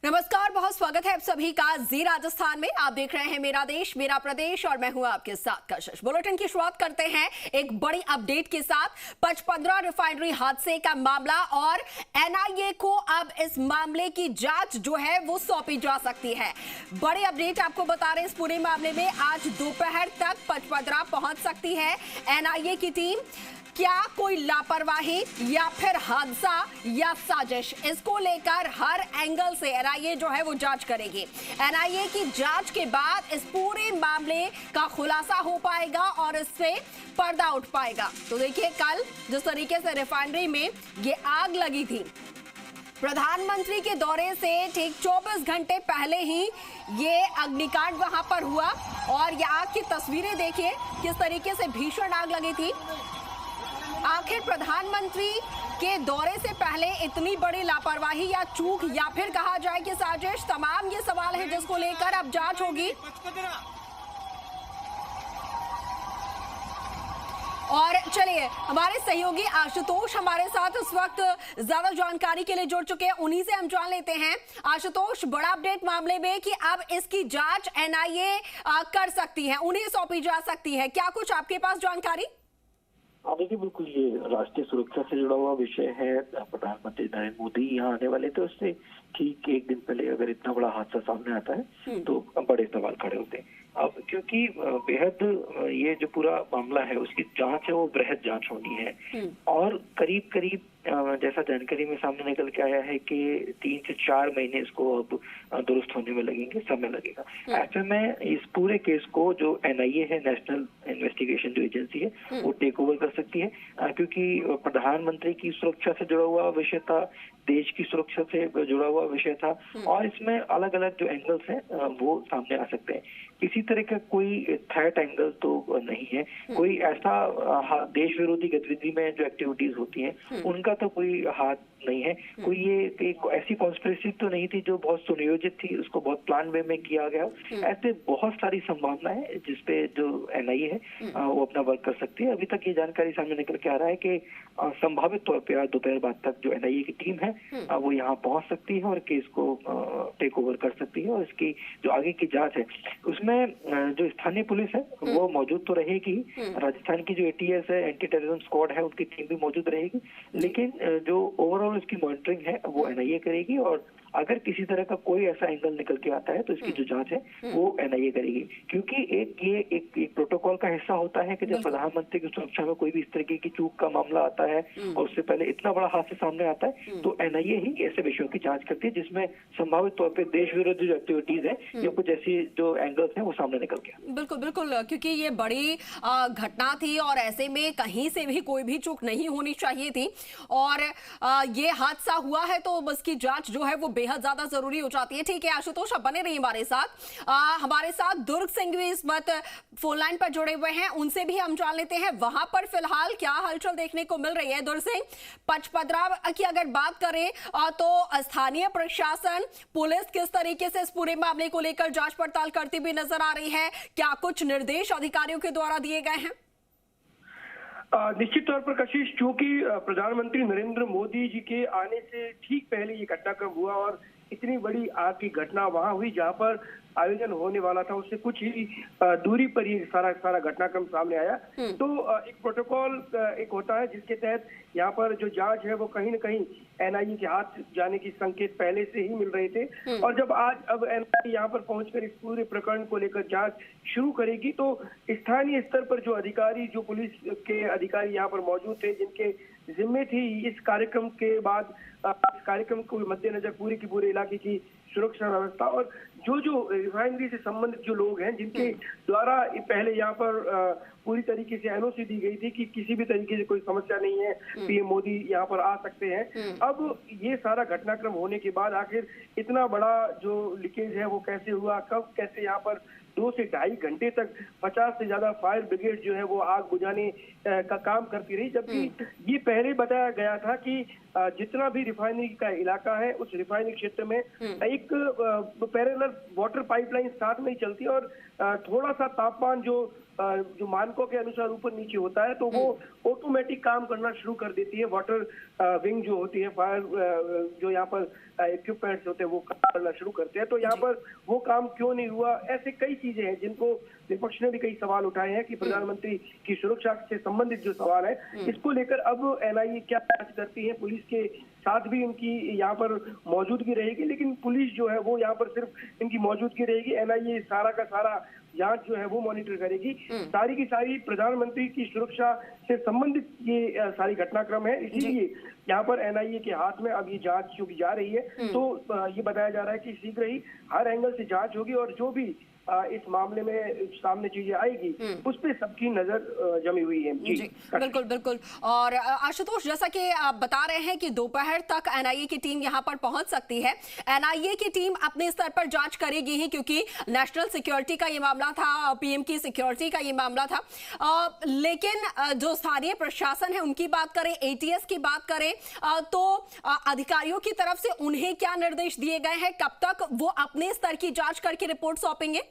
नमस्कार, बहुत स्वागत है आप सभी का जी राजस्थान में। आप देख रहे हैं मेरा देश मेरा प्रदेश और मैं हूं आपके साथ कशिश। बुलेटिन की शुरुआत करते हैं एक बड़ी अपडेट के साथ। पचपदरा रिफाइनरी हादसे का मामला और एनआईए को अब इस मामले की जांच जो है वो सौंपी जा सकती है। बड़ी अपडेट आपको बता रहे हैं, इस पूरे मामले में आज दोपहर तक पचपदरा पहुंच सकती है एनआईए की टीम। क्या कोई लापरवाही या फिर हादसा या साजिश, इसको लेकर हर एंगल से एनआईए जो है वो जांच करेगी। एनआईए की जांच के बाद इस पूरे मामले का खुलासा हो पाएगा और इससे पर्दा उठ पाएगा। तो देखिए, कल जिस तरीके से रिफाइनरी में ये आग लगी थी, प्रधानमंत्री के दौरे से ठीक 24 घंटे पहले ही ये अग्निकांड वहां पर हुआ और ये आग की तस्वीरें देखिए, किस तरीके से भीषण आग लगी थी। आखिर प्रधानमंत्री के दौरे से पहले इतनी बड़ी लापरवाही या चूक या फिर कहा जाए कि साजिश, तमाम ये सवाल है जिसको लेकर अब जांच होगी। और चलिए, हमारे सहयोगी आशुतोष हमारे साथ इस वक्त ज्यादा जानकारी के लिए जुड़ चुके हैं, उन्हीं से हम जान लेते हैं। आशुतोष, बड़ा अपडेट मामले में कि अब इसकी जांच एनआईए कर सकती है, उन्हें सौंपी जा सकती है, क्या कुछ आपके पास जानकारी? हाँ देखिए, बिल्कुल ये राष्ट्रीय सुरक्षा से जुड़ा हुआ विषय है। प्रधानमंत्री नरेंद्र मोदी यहाँ आने वाले थे, उससे ठीक एक दिन पहले अगर इतना बड़ा हादसा सामने आता है तो बड़े सवाल खड़े होते हैं। अब क्योंकि बेहद ये जो पूरा मामला है उसकी जांच है वो बृहद जांच होनी है और करीब करीब जैसा जानकारी में सामने निकल के आया है कि 3 से 4 महीने इसको अब दुरुस्त होने में लगेंगे, समय लगेगा। ऐसे में इस पूरे केस को जो एनआईए है, नेशनल इन्वेस्टिगेशन जो एजेंसी है, वो टेक ओवर कर सकती है, क्योंकि प्रधानमंत्री की सुरक्षा से जुड़ा हुआ विषय था, देश की सुरक्षा से जुड़ा हुआ विषय था और इसमें अलग अलग जो एंगल्स हैं वो सामने आ सकते हैं। किसी तरह का कोई थ्रेट एंगल तो नहीं है, कोई ऐसा देश विरोधी गतिविधि में जो एक्टिविटीज होती हैं उनका तो कोई हाथ नहीं है, कोई ये ऐसी कॉन्स्पिरेसी तो नहीं थी जो बहुत सुनियोजित थी, उसको बहुत प्लान वे में किया गया। ऐसे बहुत सारी संभावना है जिसपे जो एनआईए है वो अपना वर्क कर सकती है। अभी तक ये जानकारी सामने निकल के आ रहा है कि संभावित तौर पे आज दोपहर बाद तक जो एनआईए की टीम है वो यहाँ पहुंच सकती है और केस को टेक ओवर कर सकती है और इसकी जो आगे की जांच है उसमें जो स्थानीय पुलिस है वो मौजूद तो रहेगी, राजस्थान की जो एटीएस है, एंटी टेररिज्म स्क्वाड है, उनकी टीम भी मौजूद रहेगी, लेकिन जो ओवरऑल इसकी मॉनिटरिंग है वो एनआईए करेगी और अगर किसी तरह का कोई ऐसा एंगल निकल के आता है तो इसकी जो जांच है वो एनआईए करेगी। क्योंकि एक प्रोटोकॉल का हिस्सा होता है कि जब प्रधानमंत्री की सुरक्षा में कोई भी इस तरीके की चूक का मामला आता है और उससे पहले इतना बड़ा हादसा सामने आता है तो एनआईए ही ऐसे विषयों की जांच करती है जिसमें संभावित तौर पर देश विरोधी जो एक्टिविटीज है या कुछ ऐसी जो एंगल्स है वो सामने निकल के। बिल्कुल बिल्कुल, क्योंकि ये बड़ी घटना थी और ऐसे में कहीं से भी कोई भी चूक नहीं होनी चाहिए थी और ये हादसा हुआ है तो उसकी जांच जो है वो बेहद ज्यादा जरूरी हो जाती है। ठीक है आशुतोष, आप बने रहिए हमारे साथ। हमारे साथ दुर्ग सिंह भी इस वक्त फोन लाइन पर जुड़े हुए हैं, उनसे भी हम जान लेते हैं वहां पर फिलहाल क्या हलचल देखने को मिल रही है। दुर्ग सिंह, पचपदरा की अगर बात करें तो स्थानीय प्रशासन, पुलिस किस तरीके से इस पूरे मामले को लेकर जांच पड़ताल करती हुई नजर आ रही है, क्या कुछ निर्देश अधिकारियों के द्वारा दिए गए हैं? निश्चित तौर पर कशिश, चूंकि प्रधानमंत्री नरेंद्र मोदी जी के आने से ठीक पहले ये घटनाक्रम हुआ और इतनी बड़ी आग की घटना वहां हुई जहां पर आयोजन होने वाला था, उससे कुछ ही दूरी पर ये सारा घटनाक्रम सामने आया। तो एक प्रोटोकॉल एक होता है जिसके तहत यहाँ पर जो जांच है वो कहीं न कहीं एनआईए के हाथ जाने की संकेत पहले से ही मिल रहे थे और जब अब एनआईए यहाँ पर पहुंचकर इस पूरे प्रकरण को लेकर जांच शुरू करेगी तो स्थानीय स्तर पर जो अधिकारी, जो पुलिस के अधिकारी यहाँ पर मौजूद थे, जिनके जिम्मे थी इस कार्यक्रम के बाद इस कार्यक्रम को मद्देनजर पूरे के पूरे इलाके की सुरक्षा व्यवस्था और जो रिफाइनरी से संबंधित जो लोग हैं जिनके द्वारा पहले यहाँ पर पूरी तरीके से एनओसी दी गई थी कि किसी भी तरीके से कोई समस्या नहीं है, पीएम मोदी यहाँ पर आ सकते हैं। अब ये सारा घटनाक्रम होने के बाद आखिर इतना बड़ा जो लीकेज है वो कैसे हुआ, कब कैसे यहाँ पर 2 से ढाई घंटे तक 50 से ज्यादा फायर ब्रिगेड जो है वो आग बुझाने का काम करती रही, जबकि ये पहले बताया गया था कि जितना भी रिफाइनरी का इलाका है उस रिफाइनरी क्षेत्र में एक पैरेलल वाटर पाइपलाइन साथ में ही चलती है और थोड़ा सा तापमान जो जो मानकों के अनुसार ऊपर नीचे होता है, तो वो ऑटोमेटिक काम करना शुरू कर देती है। वाटर विंग जो होती है, फायर जो यहाँ पर इक्विपमेंट्स होते हैं वो काम करना शुरू करते हैं। तो यहाँ पर वो काम क्यों नहीं हुआ, ऐसे कई चीजें हैं जिनको विपक्ष ने भी कई सवाल उठाए हैं कि प्रधानमंत्री की सुरक्षा से संबंधित जो सवाल है, इसको लेकर अब एनआईए क्या जांच करती है। पुलिस के साथ भी इनकी यहाँ पर मौजूदगी रहेगी, लेकिन पुलिस जो है वो यहाँ पर सिर्फ इनकी मौजूदगी रहेगी। एनआईए सारा का सारा जांच जो है वो मॉनिटर करेगी। सारी की सारी प्रधानमंत्री की सुरक्षा से संबंधित ये सारी घटनाक्रम है, इसीलिए यहाँ पर एनआईए के हाथ में अब ये जांच जो जा रही है, तो ये बताया जा रहा है कि शीघ्र ही हर एंगल से जांच होगी और जो भी इस मामले में सामने चीजें आएगी उस पे सबकी नजर जमी हुई है। जी बिल्कुल बिल्कुल। और आशुतोष, जैसा कि आप बता रहे हैं कि दोपहर तक एनआईए की टीम यहां पर पहुंच सकती है। एनआईए की टीम अपने स्तर पर जांच करेगी ही, क्योंकि नेशनल सिक्योरिटी का ये मामला था, पीएम की सिक्योरिटी का ये मामला था। लेकिन जो स्थानीय प्रशासन है उनकी बात करें, एटीएस की बात करें, तो अधिकारियों की तरफ से उन्हें क्या निर्देश दिए गए हैं, कब तक वो अपने स्तर की जांच करके रिपोर्ट सौंपेंगे?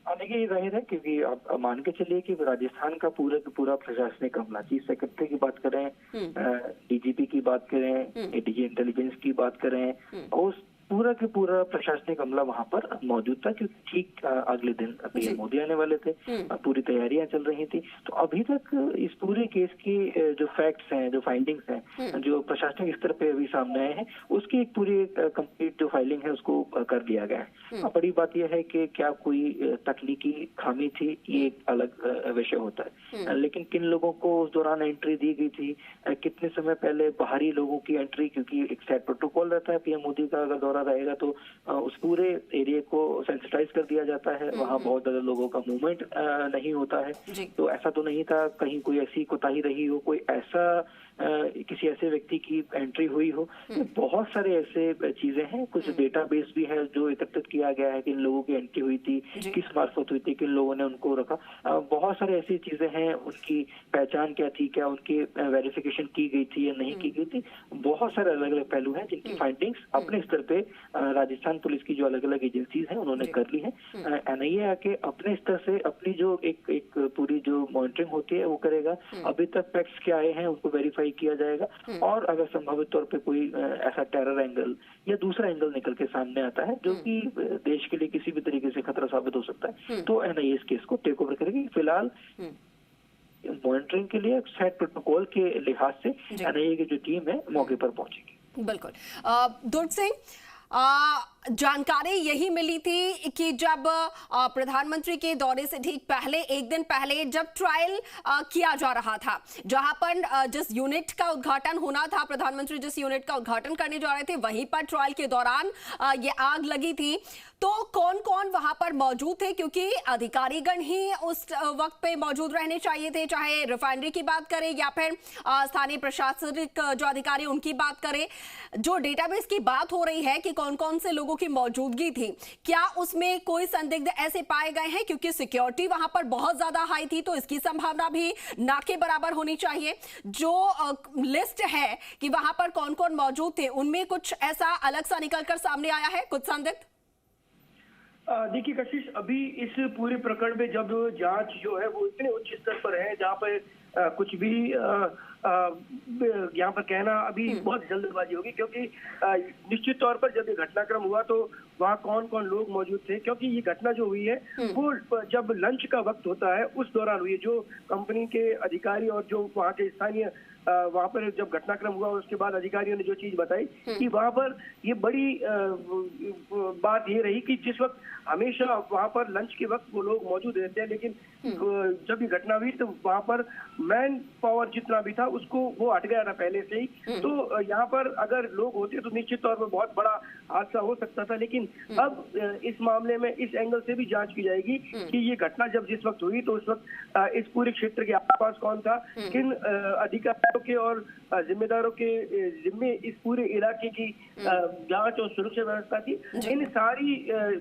देखिए, ये जाहिर है, क्योंकि आप मान के चलिए कि राजस्थान का पूरा प्रशासनिक अमला, चीफ सेक्रेटरी की बात करें, डीजीपी की बात करें, एडीजी इंटेलिजेंस की बात करें, और पूरा के पूरा प्रशासनिक अमला वहां पर मौजूद था, क्योंकि ठीक अगले दिन पीएम मोदी आने वाले थे। पूरी तैयारियां चल रही थी। तो अभी तक इस पूरे केस की जो फैक्ट्स हैं, जो फाइंडिंग्स हैं, जो प्रशासनिक स्तर पे अभी सामने आए हैं, उसकी एक पूरी कंप्लीट जो फाइलिंग है उसको कर लिया गया है। अब बड़ी बात यह है कि क्या कोई तकनीकी खामी थी, ये एक अलग विषय होता है, लेकिन किन लोगों को उस दौरान एंट्री दी गई थी, कितने समय पहले बाहरी लोगों की एंट्री, क्योंकि एक सेट प्रोटोकॉल रहता है, पीएम मोदी का अगर रहेगा तो उस पूरे एरिया को सेंसिटाइज कर दिया जाता है। वहाँ बहुत ज्यादा लोगों का मूवमेंट नहीं होता है। तो ऐसा तो नहीं था कहीं कोई ऐसी कोताही रही हो, कोई ऐसा किसी ऐसे व्यक्ति की एंट्री हुई हो। तो बहुत सारे ऐसे चीजें हैं, कुछ डेटाबेस भी है जो एकत्रित किया गया है, किन लोगों की एंट्री हुई थी, किस मार्फत हुई थी, किन लोगों ने उनको रखा। बहुत सारे ऐसी चीजें हैं, उनकी पहचान क्या थी, क्या उनकी वेरिफिकेशन की गई थी या नहीं की गई थी। बहुत सारे अलग अलग पहलू हैं जिनकी फाइंडिंग्स अपने स्तर पे राजस्थान पुलिस की जो अलग अलग एजेंसीज हैं उन्होंने कर ली है। एनआईए आके अपने स्तर से अपनी जो एक पूरी जो मॉनिटरिंग होती है वो करेगा। अभी तक फैक्ट्स क्या आए हैं उनको वेरीफाई किया जाएगा, और अगर संभावित तौर पे कोई ऐसा टेरर एंगल या दूसरा एंगल निकल के सामने आता है जो कि देश के लिए किसी भी तरीके से खतरा साबित हो सकता है, तो एनआईए इस केस को टेक ओवर करेगी। फिलहाल मॉनिटरिंग के लिए सेट प्रोटोकॉल के लिहाज से एनआईए की जो टीम है मौके पर पहुंचेगी। बिल्कुल। दुर्ग सिंह, जानकारी यही मिली थी कि जब प्रधानमंत्री के दौरे से ठीक पहले, एक दिन पहले, जब ट्रायल किया जा रहा था, जहां पर जिस यूनिट का उद्घाटन होना था, प्रधानमंत्री जिस यूनिट का उद्घाटन करने जा रहे थे, वहीं पर ट्रायल के दौरान ये आग लगी थी। तो कौन कौन वहां पर मौजूद थे, क्योंकि अधिकारीगण ही उस वक्त पे मौजूद रहने चाहिए थे, चाहे रिफाइनरी की बात करें या फिर स्थानीय प्रशासनिक जो अधिकारी उनकी बात करें। जो डेटाबेस की बात हो रही है कि कौन कौन से लोगों की मौजूदगी थी, क्या उसमें कोई संदिग्ध ऐसे पाए गए हैं? क्योंकि सिक्योरिटी वहां पर बहुत ज्यादा हाई थी, तो इसकी संभावना भी ना के बराबर होनी चाहिए। जो लिस्ट है कि वहां पर कौन कौन मौजूद थे, उनमें कुछ ऐसा अलग सा निकलकर सामने आया है, कुछ संदिग्ध? देखिए कशिश, अभी इस पूरे प्रकरण में जब जांच जो है वो इतने उच्च स्तर पर है, जहाँ पर कुछ भी यहाँ पर कहना अभी बहुत जल्दबाजी होगी, क्योंकि निश्चित तौर पर जब ये घटनाक्रम हुआ तो वहाँ कौन कौन लोग मौजूद थे, क्योंकि ये घटना जो हुई है वो जब लंच का वक्त होता है उस दौरान हुई है। जो कंपनी के अधिकारी और जो वहाँ के स्थानीय वहाँ पर जब घटनाक्रम हुआ उसके बाद अधिकारियों ने जो चीज बताई कि वहाँ पर ये बड़ी बात ये रही कि जिस वक्त हमेशा वहाँ पर लंच के वक्त वो लोग मौजूद रहते हैं, लेकिन जब ये घटना हुई तो वहाँ पर मैन पावर जितना भी था उसको वो हट गया था पहले से ही। तो यहाँ पर अगर लोग होते तो निश्चित तौर पर बहुत बड़ा हादसा हो सकता था। लेकिन अब इस मामले में इस एंगल से भी जांच की जाएगी कि ये घटना जब जिस वक्त हुई तो उस वक्त इस पूरे क्षेत्र के आसपास कौन था, किन अधिकारियों के और जिम्मेदारों के जिम्मे इस पूरे इलाके की जांच और सुरक्षा व्यवस्था थी। इन सारी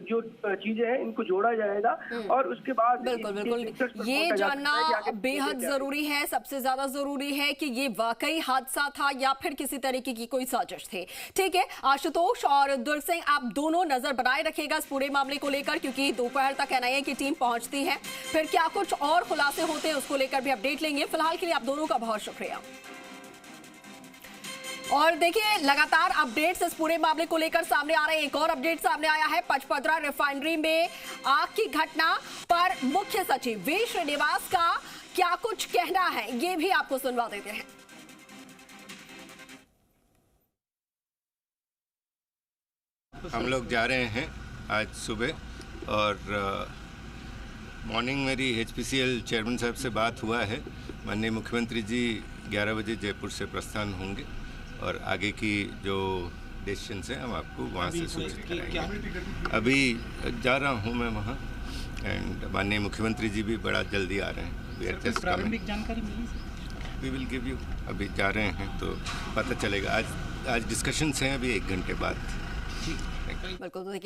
जो चीजें हैं इनको जोड़ा जाएगा और उसके बाद बिल्कुल बिल्कुल ये जानना बेहद जरूरी है। सबसे ज्यादा जरूरी है कि ये वाकई हादसा था या फिर किसी तरीके की कोई साजिश थी। ठीक है आशुतोष और दुर्ग सिंह, आप दोनों नजर बनाए रखिएगा इस पूरे मामले को लेकर, क्योंकि दोपहर तक एनआईए की टीम पहुंचती है। फिर क्या कुछ और खुलासे होते हैं उसको लेकर भी अपडेट लेंगे। फिलहाल के लिए आप दोनों का बहुत शुक्रिया। और देखिए, लगातार अपडेट्स इस पूरे मामले को लेकर सामने आ रहे हैं। एक और अपडेट सामने आया है पचपदरा रिफाइनरी में आग की घटना पर मुख्य सचिव वी श्रीनिवास का क्या कुछ कहना है, ये भी आपको सुनवा देते हैं। हम लोग जा रहे हैं आज सुबह, और मॉर्निंग मेरी HPCL चेयरमैन साहब से बात हुआ है। माननीय मुख्यमंत्री जी 11 बजे जयपुर से प्रस्थान होंगे और आगे की जो डिसीजंस हैं हम आपको वहाँ से सूचित कराएंगे। अभी जा रहा हूँ मैं वहाँ, एंड माननीय मुख्यमंत्री जी भी बड़ा जल्दी आ रहे हैं। प्रारंभिक जानकारी मिली? We will give you. अभी जा रहे हैं तो पता चलेगा। आज डिस्कशंस हैं अभी 1 घंटे बाद। बिल्कुल।